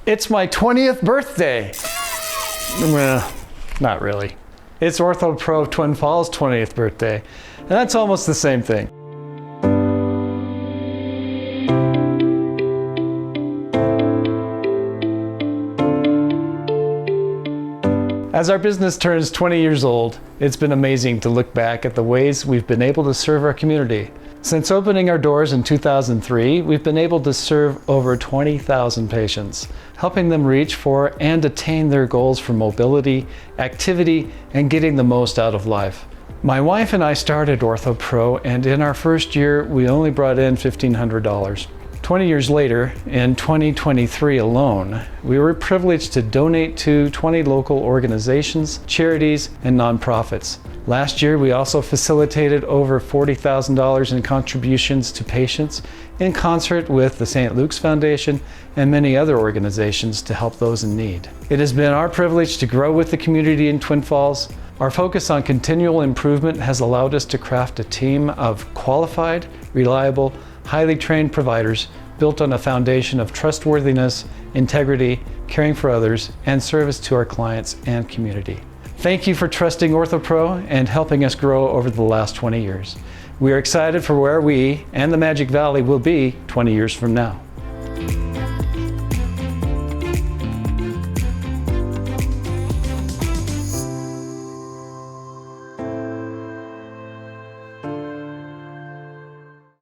It's my 20th birthday. Well, not really. It's OrthoPro Twin Falls' 20th birthday, and that's almost the same thing. As our business turns 20 years old, it's been amazing to look back at the ways we've been able to serve our community. Since opening our doors in 2003, we've been able to serve over 20,000 patients, helping them reach for and attain their goals for mobility, activity, and getting the most out of life. My wife and I started OrthoPro, and in our first year, we only brought in $1,500. 20 years later, in 2023 alone, we were privileged to donate to 20 local organizations, charities, and nonprofits. Last year, we also facilitated over $40,000 in contributions to patients in concert with the St. Luke's Foundation and many other organizations to help those in need. It has been our privilege to grow with the community in Twin Falls. Our focus on continual improvement has allowed us to craft a team of qualified, reliable, highly trained providers built on a foundation of trustworthiness, integrity, caring for others, and service to our clients and community. Thank you for trusting OrthoPro and helping us grow over the last 20 years. We are excited for where we and the Magic Valley will be 20 years from now.